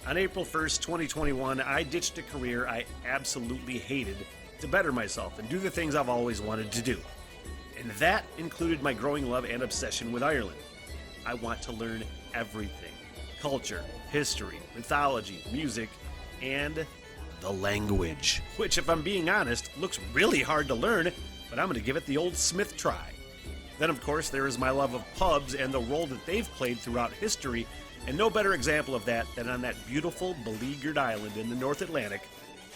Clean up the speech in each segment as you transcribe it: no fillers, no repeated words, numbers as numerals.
On April 1st, 2021, I ditched a career I absolutely hated to better myself and do the things I've always wanted to do. And that included my growing love and obsession with Ireland. I want to learn everything: culture, history, mythology, music, and the language. Which, if I'm being honest, looks really hard to learn, but I'm going to give it the old Smith try. Then, of course, there is my love of pubs and the role that they've played throughout history, and no better example of that than on that beautiful, beleaguered island in the North Atlantic,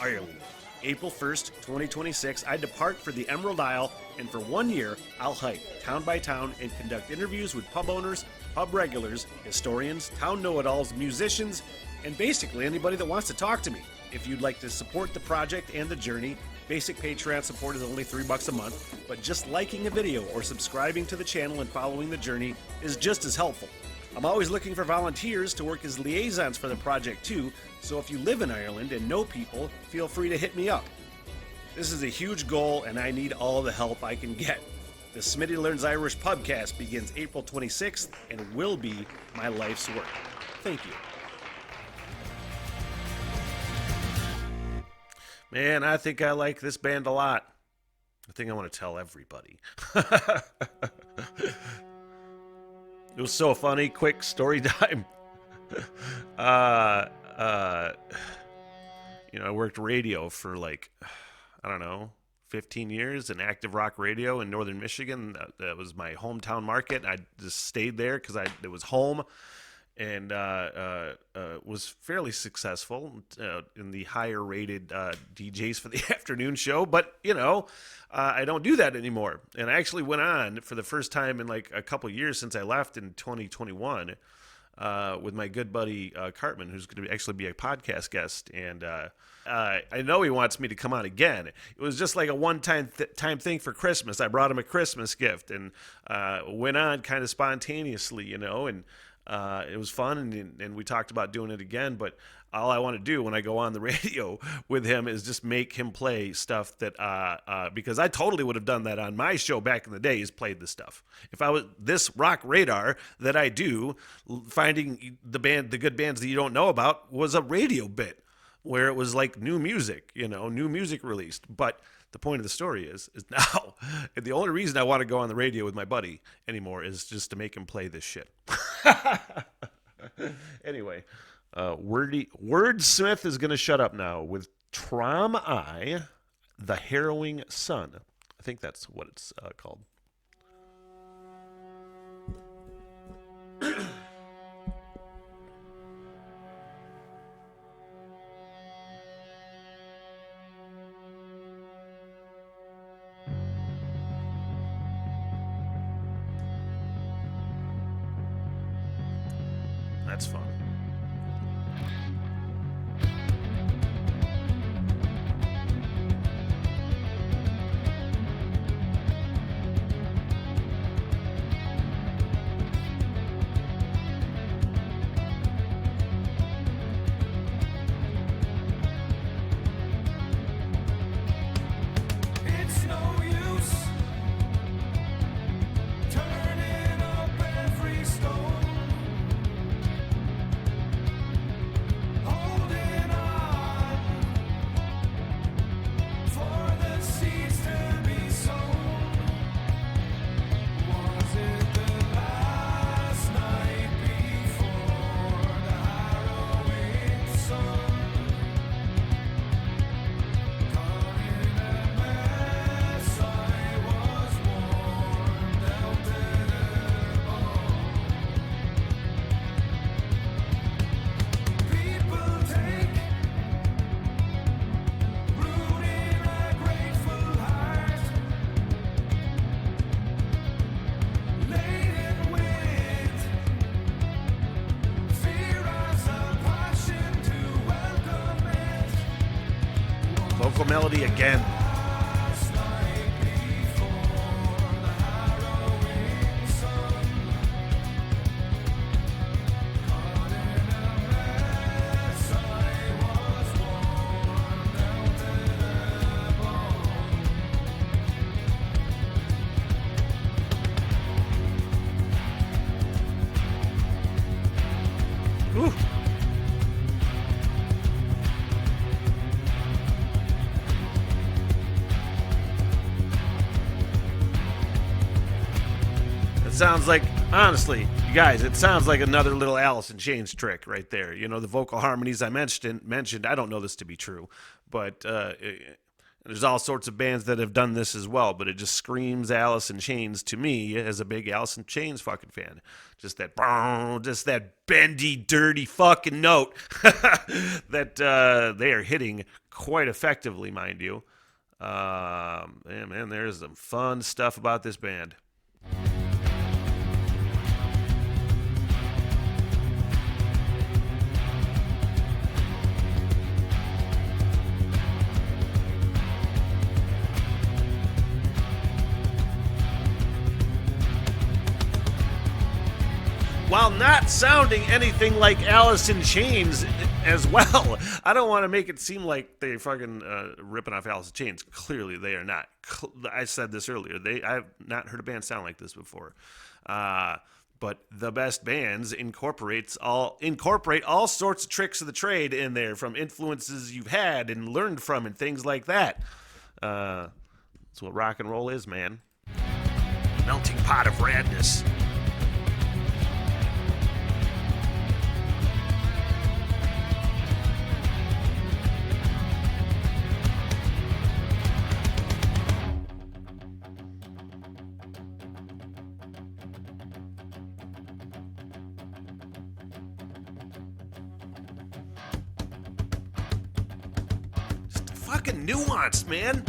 Ireland. April 1st, 2026, I depart for the Emerald Isle, and for 1 year, I'll hike town by town and conduct interviews with pub owners, pub regulars, historians, town know-it-alls, musicians, and basically anybody that wants to talk to me. If you'd like to support the project and the journey, basic Patreon support is only $3 a month, but just liking a video or subscribing to the channel and following the journey is just as helpful. I'm always looking for volunteers to work as liaisons for the project too, so if you live in Ireland and know people, feel free to hit me up. This is a huge goal and I need all the help I can get. The Smitty Learns Irish Pubcast begins April 26th and will be my life's work. Thank you. Man, I think I like this band a lot. I think I want to tell everybody. It was so funny. Quick story time. I worked radio for I don't know, 15 years in active rock radio in northern Michigan. That was my hometown market. I just stayed there because it was home, and was fairly successful in the higher rated DJs for the afternoon show. But, I don't do that anymore. And I actually went on for the first time in a couple years since I left in 2021 with my good buddy Cartman, who's going to actually be a podcast guest. And I know he wants me to come on again. It was just like a one-time time thing for Christmas. I brought him a Christmas gift and went on kind of spontaneously, and it was fun, and we talked about doing it again, but all I want to do when I go on the radio with him is just make him play stuff that, because I totally would have done that on my show back in the day, is played this stuff. If I was this rock radar that I do, finding the good bands that you don't know about was a radio bit where it was like new music, new music released. But the point of the story is now, and the only reason I want to go on the radio with my buddy anymore is just to make him play this shit. Anyway, Wordsmith is going to shut up now with Trom, the Harrowing Sun. I think that's what it's called. That's fun. It's no use turning up every stone. Vocal melody again. Ooh. sounds like, honestly, you guys, it sounds like another little Alice in Chains trick right there. You know, the vocal harmonies I mentioned. I don't know this to be true, but there's all sorts of bands that have done this as well. But it just screams Alice in Chains to me as a big Alice in Chains fucking fan. Just that bendy, dirty fucking note that they are hitting quite effectively, mind you. Man, there's some fun stuff about this band. While not sounding anything like Alice in Chains as well. I don't want to make it seem like they're fucking ripping off Alice in Chains. Clearly, they are not. I said this earlier. I've not heard a band sound like this before. But the best bands incorporate all sorts of tricks of the trade in there, from influences you've had and learned from and things like that. That's what rock and roll is, man. Melting pot of radness. Fucking nuance, man.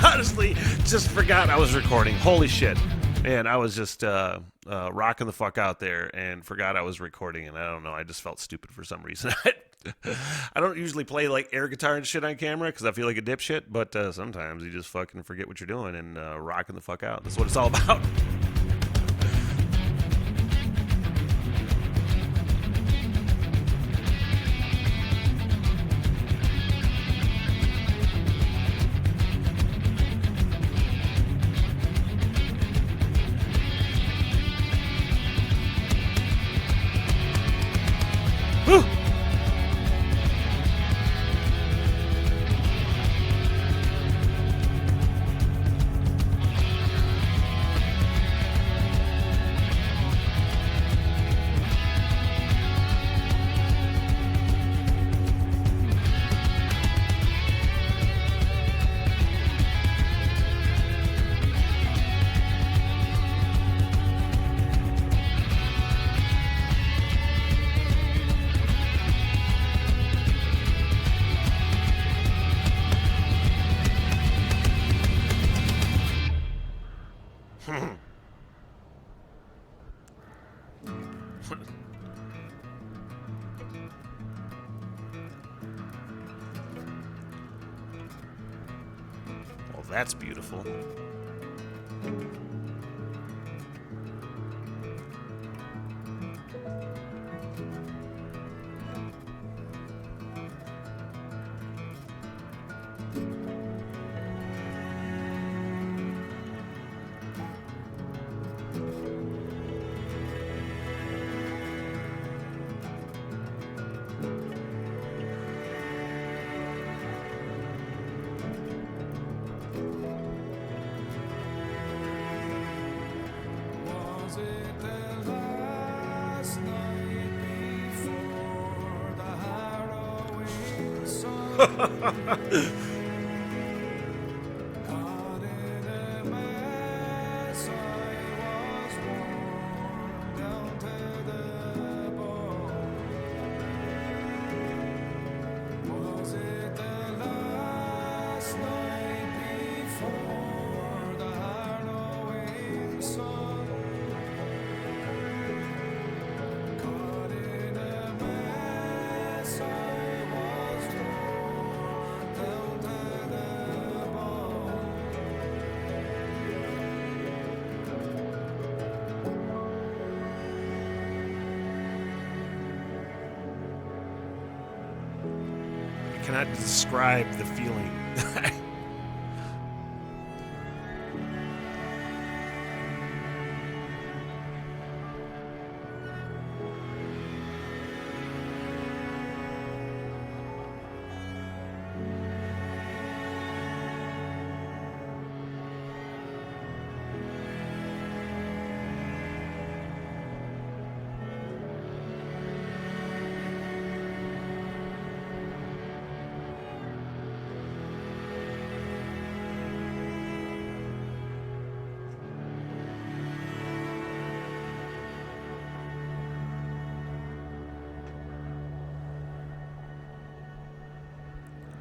Honestly, just forgot I was recording. Holy shit. Man, I was just rocking the fuck out there and forgot I was recording, and I don't know, I just felt stupid for some reason. I don't usually play like air guitar and shit on camera because I feel like a dipshit, but sometimes you just fucking forget what you're doing and rocking the fuck out. That's what it's all about. Whew. Well, that's beautiful. Was it the last night before the harrowing sun? Caught in a mess, I was worn down to the bone. Was it the last night before the harrowing sun? cannot describe the feeling.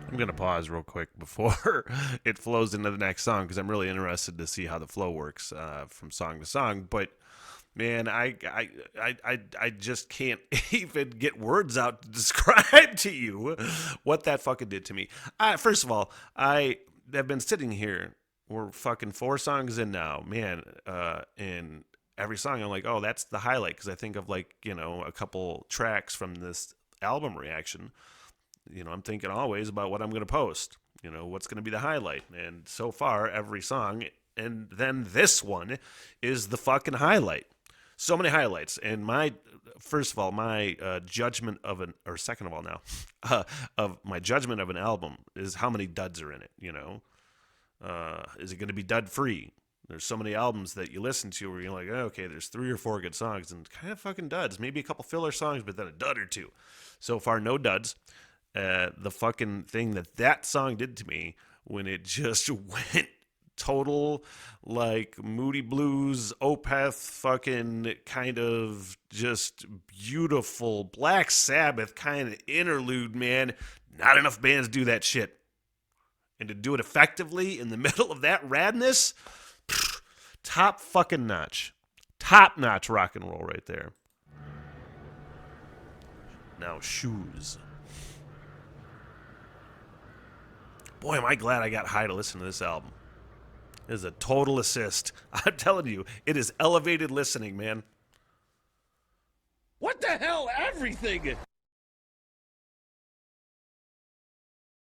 I'm going to pause real quick before it flows into the next song because I'm really interested to see how the flow works from song to song. But man, I just can't even get words out to describe to you what that fucking did to me. First of all, I have been sitting here. We're fucking 4 songs in now, man. And every song I'm like, oh, that's the highlight because I think of like, you know, a couple tracks from this album reaction. You know, I'm thinking always about what I'm going to post, you know, what's going to be the highlight. And so far, every song, and then this one is the fucking highlight. So many highlights. And first of all, my judgment of second of all now, of my judgment of an album is how many duds are in it, you know. Is it going to be dud free? There's so many albums that you listen to where you're like, oh, okay, there's 3 or 4 good songs and kind of fucking duds. Maybe a couple filler songs, but then a dud or 2. So far, no duds. The fucking thing that song did to me when it just went total like Moody Blues, Opeth fucking kind of just beautiful Black Sabbath kind of interlude, man. Not enough bands do that shit. And to do it effectively in the middle of that radness, top fucking notch. Top notch rock and roll right there. Now, Shoes. Boy, am I glad I got high to listen to this album. It is a total assist. I'm telling you, it is elevated listening, man. What the hell? Everything!